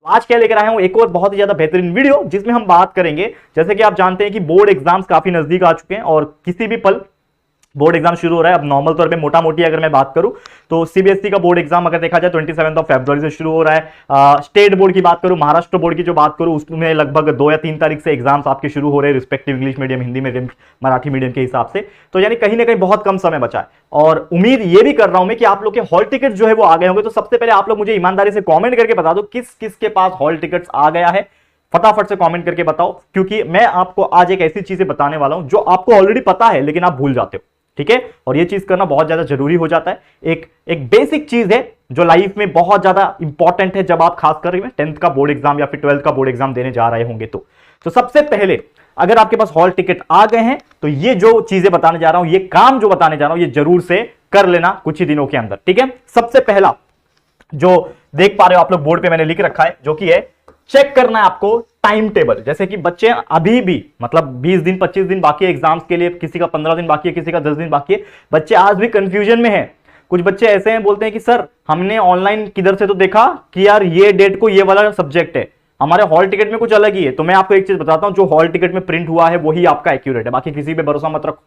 आज क्या लेकर आया हूं, एक और बहुत ही ज्यादा बेहतरीन वीडियो जिसमें हम बात करेंगे, जैसे कि आप जानते हैं कि बोर्ड एग्जाम्स काफी नजदीक आ चुके हैं और किसी भी पल बोर्ड एग्जाम शुरू हो रहा है। अब नॉर्मल तौर पे मोटा मोटी अगर मैं बात करूं तो सीबीएसई का बोर्ड एग्जाम अगर देखा जाए 27 फरवरी से शुरू हो रहा है। स्टेट बोर्ड की बात करूं, महाराष्ट्र बोर्ड की जो बात करूं, उसमें लगभग 2 या 3 तारीख से एग्जाम्स आपके शुरू हो रहे हैं, respective English medium, Hindi medium, Marathi medium के हिसाब से। तो यानी कहीं ना कहीं बहुत कम समय बचा है और उम्मीद ये भी कर रहा हूं मैं कि आप लोग के हॉल टिकट जो है वो आ गए होंगे। तो सबसे पहले आप लोग मुझे ईमानदारी से कॉमेंट करके बता दो किस किस के पास हॉल टिकट आ गया है। फटाफट से कमेंट करके बताओ, क्योंकि मैं आपको आज एक ऐसी चीजें बताने वाला हूं जो आपको ऑलरेडी पता है लेकिन आप भूल जाते हो। ठीक है, और ये चीज करना बहुत ज्यादा जरूरी हो जाता है। एक बेसिक चीज है जो लाइफ में बहुत ज्यादा इंपॉर्टेंट है जब आप खासकर 10th का बोर्ड एग्जाम या फिर 12th का बोर्ड एग्जाम देने जा रहे होंगे। तो सबसे पहले अगर आपके पास हॉल टिकट आ गए हैं तो ये जो चीजें बताने जा रहा हूं, ये काम जो बताने जा रहा हूं, ये जरूर से कर लेना कुछ ही दिनों के अंदर। ठीक है, सबसे पहला जो देख पा रहे हो आप लोग बोर्ड पे मैंने लिख रखा है, जो कि है चेक करना है आपको टाइम टेबल। जैसे कि बच्चे अभी भी मतलब 20 दिन 25 दिन बाकी है एग्जाम्स के लिए, किसी का 15 दिन बाकी है, किसी का 10 दिन बाकी है, बच्चे आज भी कंफ्यूजन में हैं। कुछ बच्चे ऐसे हैं, बोलते हैं कि सर हमने ऑनलाइन किधर से तो देखा कि यार ये डेट को ये वाला सब्जेक्ट है, हमारे हॉल टिकट में कुछ अलग ही है। तो मैं आपको एक चीज बताता हूं, जो हॉल टिकट में प्रिंट हुआ है वही आपका एक्यूरेट है, बाकी किसी पे भरोसा मत रखो,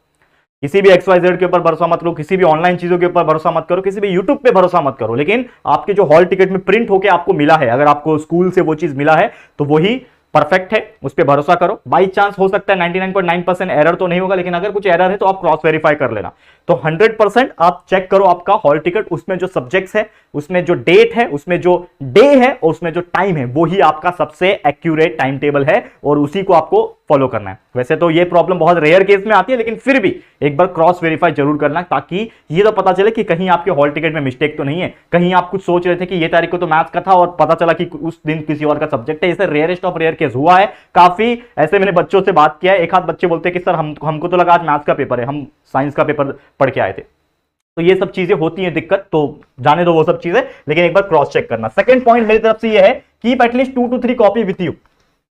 किसी भी XYZ के ऊपर भरोसा मत करो, किसी भी ऑनलाइन चीजों के ऊपर भरोसा मत करो, किसी भी यूट्यूब पे भरोसा मत करो। लेकिन आपके जो हॉल टिकट में प्रिंट होके आपको मिला है, अगर आपको स्कूल से वो चीज मिला है तो वही परफेक्ट है, उस पर भरोसा करो। बाई चांस हो सकता है 99.9% एरर तो नहीं होगा, लेकिन अगर कुछ एरर है तो आप क्रॉस वेरीफाई कर लेना। तो 100% आप चेक करो आपका हॉल टिकट, उसमें जो सब्जेक्ट्स है, उसमें जो डेट है, उसमें जो डे है और उसमें जो टाइम है, वही आपका सबसे एक्यूरेट टाइम टेबल है और उसी को आपको फॉलो करना है। वैसे तो ये प्रॉब्लम बहुत रेयर केस में आती है, लेकिन फिर भी एक बार क्रॉस वेरीफाई जरूर करना, ताकि ये तो पता चले कि कहीं आपके हॉल टिकट में मिस्टेक तो नहीं है। कहीं आप कुछ सोच रहे थे कि ये तारीख को तो मैथ्स का था और पता चला कि उस दिन किसी और का सब्जेक्ट है। इसे रेयरेस्ट ऑफ रेयर केस हुआ है काफी। ऐसे मैंने बच्चों से बात किया है, एक आध बच्चे बोलते हैं कि सर हमको तो लगा आज मैथ्स का पेपर है, हम साइंस का पेपर पढ़ के आए थे। तो ये सब चीजें होती हैं दिक्कत, तो जाने दो वो सब चीजें, लेकिन एक बार क्रॉस चेक करना। सेकंड पॉइंट मेरी तरफ से ये है, keep at least 2 to 3 copy with you.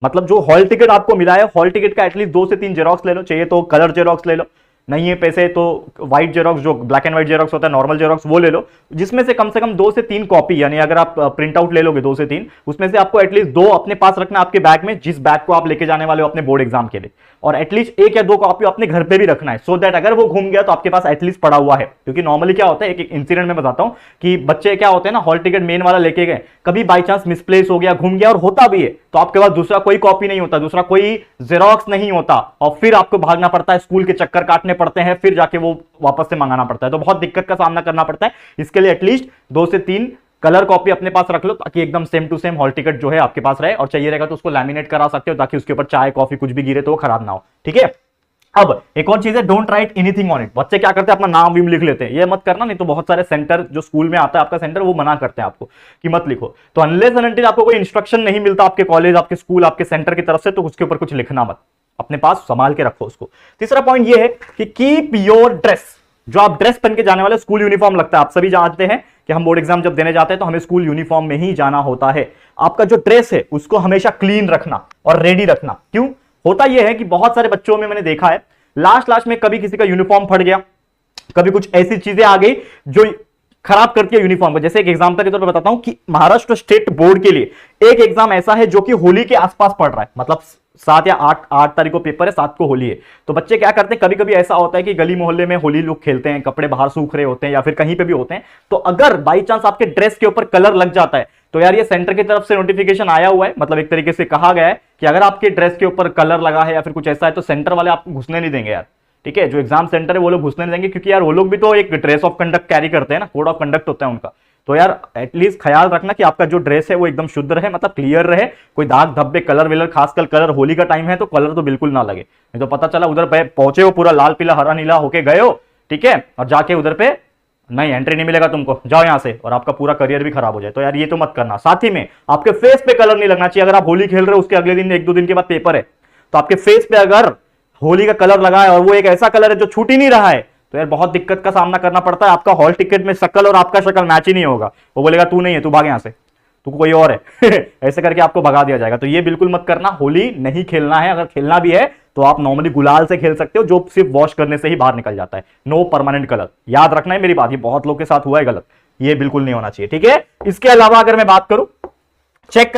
मतलब जो हॉल टिकट आपको मिला है, हॉल टिकट का एटलीस्ट 2 से 3 जेरोक्स ले लो, चाहिए तो कलर जेरोक्स ले लो, नहीं है पैसे तो व्हाइट जेरोक्स, जो ब्लैक एंड व्हाइट जेरोक्स होता है, नॉर्मल जेरोक्स, वो ले लो, जिसमें से कम 2 से 3 कॉपी, यानी अगर आप प्रिंट आउट ले लोगे 2 से 3, उसमें से आपको एटलीस्ट 2 अपने पास रखना आपके बैग में, जिस बैग को आप लेके जाने वाले हो अपने बोर्ड एग्जाम के लिए, और एटलीस्ट 1 या 2 कॉपी अपने घर पे भी रखना है, सो दैट अगर वो घूम गया तो आपके पास एटलीस्ट पड़ा हुआ है। क्योंकि नॉर्मली क्या होता है, एक इंसिडेंट में बताता हूं कि बच्चे क्या होते हैं ना, हॉल टिकट मेन वाला लेके गए, कभी बाई चांस मिसप्लेस हो गया, घूम गया, और होता भी है, तो आपके पास दूसरा कोई कॉपी नहीं होता, दूसरा कोई जेरोक्स नहीं होता, और फिर आपको भागना पड़ता है, स्कूल के चक्कर काटने पड़ते हैं, फिर जाके वो वापस से मंगाना पड़ता है, तो बहुत दिक्कत का सामना करना पड़ता है। इसके लिए एटलीस्ट 2 से 3 कलर कॉपी अपने पास रख लो, ताकि एकदम same to same hall ticket जो है आपके पास रहे, और चाहिए रहेगा तो उसको लैमिनेट करा सकते हो, ताकि उसके ऊपर चाय कॉफी कुछ भी गिरे तो वो खराब ना हो। ठीक है, अब एक और चीज है, don't write anything on it. बच्चे क्या करते हैं, अपना नाम भी लिख लेते हैं, ये मत करना, नहीं तो बहुत सारे सेंटर जो स्कूल में आता है आपका सेंटर, वो मना करते हैं आपको कि मत लिखो। तो अनलेस एंड अनटिल आपको कोई इंस्ट्रक्शन नहीं मिलता आपके कॉलेज, आपके स्कूल, आपके सेंटर की तरफ से, तो उसके ऊपर कुछ लिखना मत, अपने पास संभाल के रखो उसको। तीसरा पॉइंट ये है कि कीप योर ड्रेस, जो आप ड्रेस पहन के जाने वाले, स्कूल यूनिफॉर्म लगता है, आप सभी जानते हैं कि हम बोर्ड एग्जाम जब देने जाते हैं तो हमें स्कूल यूनिफॉर्म में ही जाना होता है। आपका जो ड्रेस है उसको हमेशा क्लीन रखना और रेडी रखना। क्यों होता यह है कि बहुत सारे बच्चों में मैंने देखा है, लास्ट में कभी किसी का यूनिफॉर्म फट गया, कभी कुछ ऐसी चीजें आ गई जो खराब करती है यूनिफॉर्म को। जैसे एक एग्जांपल के तौर पर बताता हूं कि महाराष्ट्र स्टेट बोर्ड के लिए एक एग्जाम ऐसा है जो कि होली के आसपास पड़ रहा है, मतलब 7 या 8 तारीख को पेपर है, 7 को होली है। तो बच्चे क्या करते हैं, कभी कभी ऐसा होता है कि गली मोहल्ले में होली लोग खेलते हैं, कपड़े बाहर सूख रहे होते हैं या फिर कहीं पे भी होते हैं, तो अगर बाई चांस आपके ड्रेस के ऊपर कलर लग जाता है, तो यार ये सेंटर की तरफ से नोटिफिकेशन आया हुआ है, मतलब एक तरीके से कहा गया है कि अगर आपके ड्रेस के ऊपर कलर लगा है या फिर कुछ ऐसा है, तो सेंटर वाले आपको घुसने नहीं देंगे यार। ठीक है, जो एग्जाम सेंटर है वो लोग घुसने नहीं देंगे, क्योंकि यार वो लोग भी तो एक ड्रेस ऑफ कंडक्ट कैरी करते हैं ना, कोड ऑफ कंडक्ट होता है उनका। तो यार एटलीस्ट ख्याल रखना कि आपका जो ड्रेस है वो एकदम शुद्ध रहे, मतलब क्लियर रहे, कोई दाग धब्बे, कलर विलर, खासकर कलर होली का टाइम है तो कलर तो बिल्कुल ना लगे, नहीं तो पता चला उधर पे पहुंचे हो पूरा लाल पीला हरा नीला होके गए हो, ठीक है, और जाके उधर पे नहीं एंट्री नहीं मिलेगा तुमको, जाओ यहां से, और आपका पूरा करियर भी खराब हो जाए। तो यार ये तो मत करना। साथ ही में आपके फेस पे कलर नहीं लगना चाहिए। अगर आप होली खेल रहे हो, उसके अगले दिन 1-2 दिन के बाद पेपर है, तो आपके फेस पे अगर होली का कलर लगा है और वो एक ऐसा कलर है जो छूट ही नहीं रहा है, तो यार बहुत दिक्कत का सामना करना पड़ता है। आपका हॉल टिकट में शक्ल और आपका शक्ल मैच ही नहीं होगा, वो बोलेगा तू नहीं है, तू भाग यहां से, तू कोई और है ऐसे करके आपको भगा दिया जाएगा। तो ये बिल्कुल मत करना, होली नहीं खेलना है। अगर खेलना भी है तो आप नॉर्मली गुलाल से खेल सकते हो, जो सिर्फ वॉश करने से ही बाहर निकल जाता है, नो परमानेंट कलर। याद रखना है मेरी बात, ये बहुत लोग के साथ हुआ है गलत, ये बिल्कुल नहीं होना चाहिए। ठीक है, इसके अलावा अगर मैं बात करूं, चेक